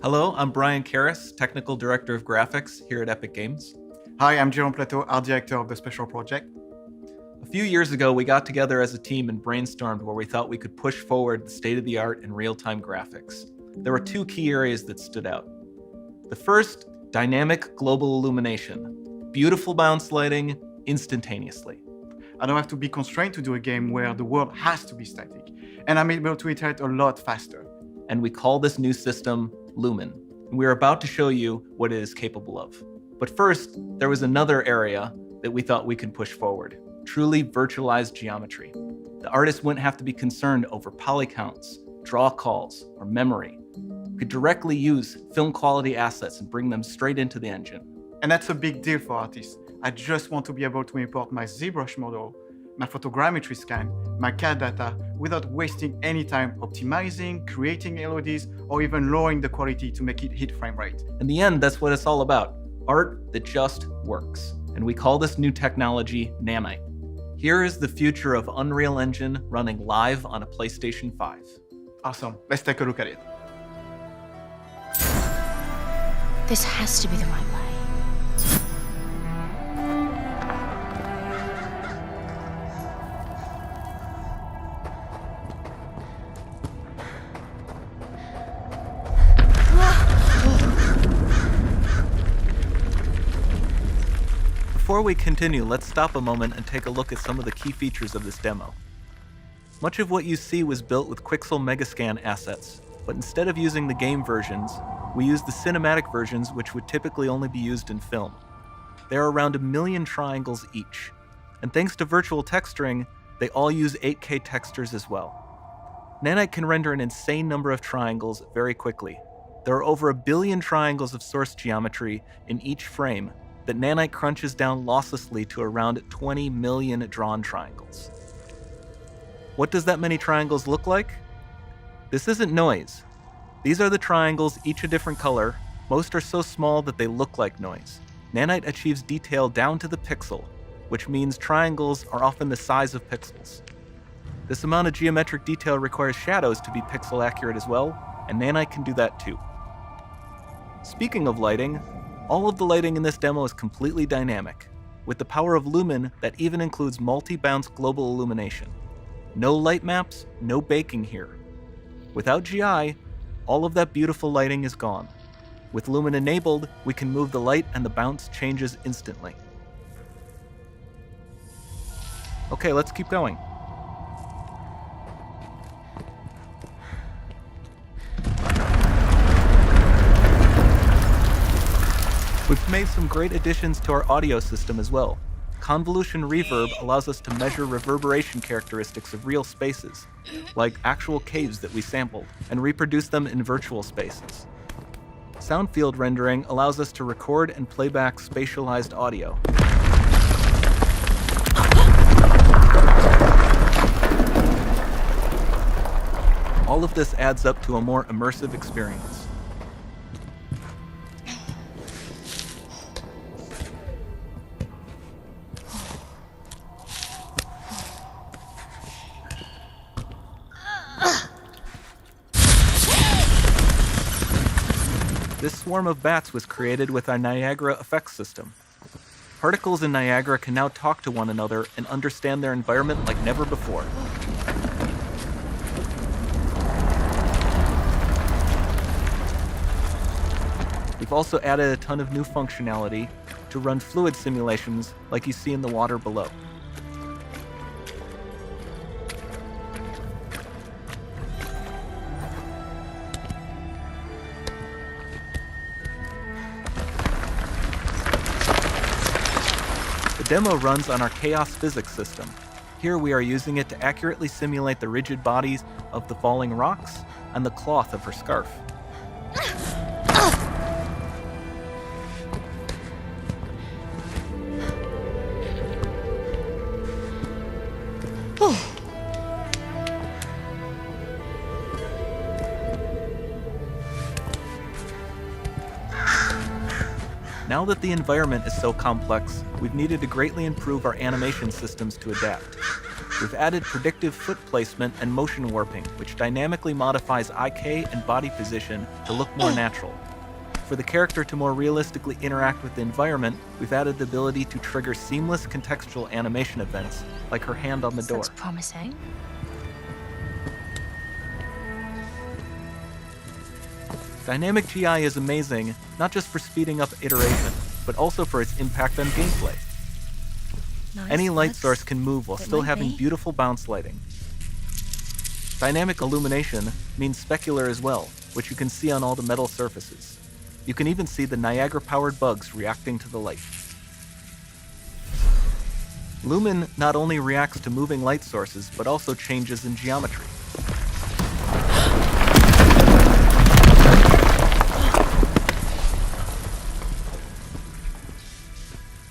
Hello, I'm Brian Karras, Technical Director of Graphics here at Epic Games. Hi, I'm Jerome Plateau, Art Director of the Special Project. A few years ago, we got together as a team and brainstormed where we thought we could push forward the state-of-the-art in real-time graphics. There were two key areas that stood out. The first, dynamic global illumination. Beautiful bounce lighting, instantaneously. I don't have to be constrained to do a game where the world has to be static, and I'm able to iterate a lot faster. And we call this new system Lumen. And we're about to show you what it is capable of. But first, there was another area that we thought we could push forward. Truly virtualized geometry. The artist wouldn't have to be concerned over poly counts, draw calls, or memory. We could directly use film quality assets and bring them straight into the engine. And that's a big deal for artists. I just want to be able to import my ZBrush model, my photogrammetry scan, my CAD data without wasting any time optimizing, creating LODs, or even lowering the quality to make it hit frame rate. In the end, that's what it's all about. Art that just works. And we call this new technology Nanite. Here is the future of Unreal Engine running live on a PlayStation 5. Awesome, let's take a look at it. This has to be the right way. Before we continue, let's stop a moment and take a look at some of the key features of this demo. Much of what you see was built with Quixel Megascan assets, but instead of using the game versions, we used the cinematic versions, which would typically only be used in film. There are around 1 million triangles each, and thanks to virtual texturing, they all use 8K textures as well. Nanite can render an insane number of triangles very quickly. There are over 1 billion triangles of source geometry in each frame that Nanite crunches down losslessly to around 20 million drawn triangles. What does that many triangles look like? This isn't noise. These are the triangles, each a different color. Most are so small that they look like noise. Nanite achieves detail down to the pixel, which means triangles are often the size of pixels. This amount of geometric detail requires shadows to be pixel accurate as well, and Nanite can do that too. Speaking of lighting, all of the lighting in this demo is completely dynamic, with the power of Lumen that even includes multi-bounce global illumination. No light maps, no baking here. Without GI, all of that beautiful lighting is gone. With Lumen enabled, we can move the light and the bounce changes instantly. Okay, let's keep going. We've made some great additions to our audio system as well. Convolution reverb allows us to measure reverberation characteristics of real spaces, like actual caves that we sampled, and reproduce them in virtual spaces. Sound field rendering allows us to record and playback spatialized audio. All of this adds up to a more immersive experience. This swarm of bats was created with our Niagara effects system. Particles in Niagara can now talk to one another and understand their environment like never before. We've also added a ton of new functionality to run fluid simulations like you see in the water below. The demo runs on our chaos physics system. Here we are using it to accurately simulate the rigid bodies of the falling rocks and the cloth of her scarf. Now that the environment is so complex, we've needed to greatly improve our animation systems to adapt. We've added predictive foot placement and motion warping, which dynamically modifies IK and body position to look more natural. For the character to more realistically interact with the environment, we've added the ability to trigger seamless contextual animation events, like her hand on the door. Looks promising. Dynamic GI is amazing, not just for speeding up iteration, but also for its impact on gameplay. Nice. Any light Looks source can move while it still might having be. beautiful bounce lighting. Dynamic illumination means specular as well, which you can see on all the metal surfaces. You can even see the Niagara-powered bugs reacting to the light. Lumen not only reacts to moving light sources, but also changes in geometry.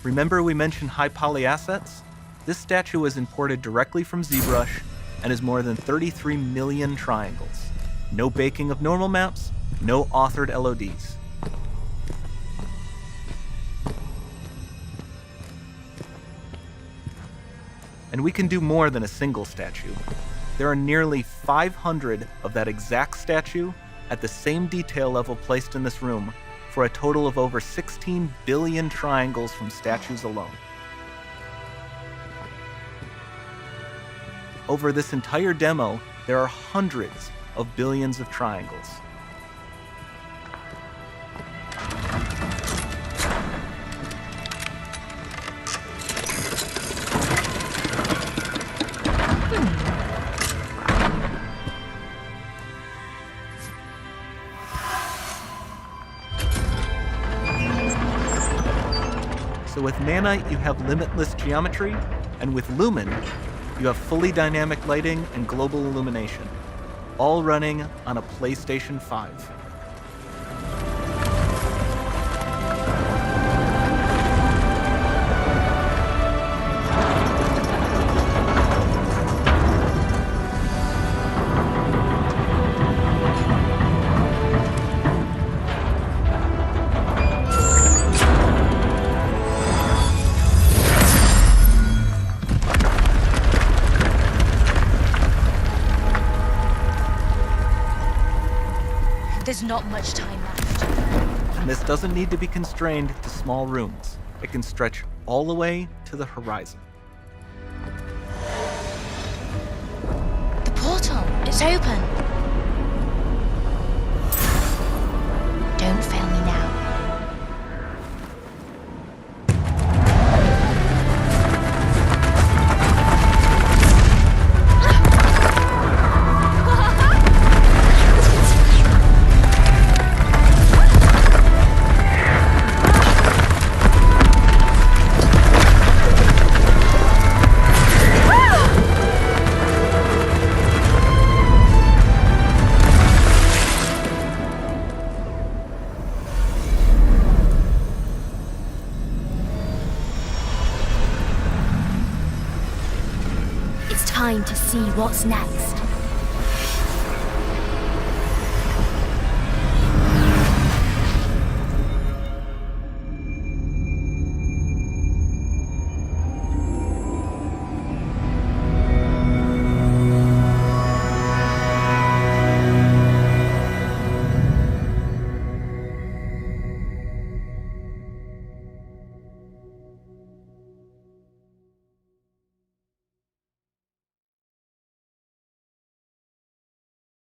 Remember we mentioned high poly assets? This statue was imported directly from ZBrush and is more than 33 million triangles. No baking of normal maps, no authored LODs. And we can do more than a single statue. There are nearly 500 of that exact statue at the same detail level placed in this room, for a total of over 16 billion triangles from statues alone. Over this entire demo, there are hundreds of billions of triangles. So with Nanite, you have limitless geometry, and with Lumen, you have fully dynamic lighting and global illumination, all running on a PlayStation 5. There's not much time left. And this doesn't need to be constrained to small rooms. It can stretch all the way to the horizon. The portal, it's open. Don't fail me now. It's time to see what's next.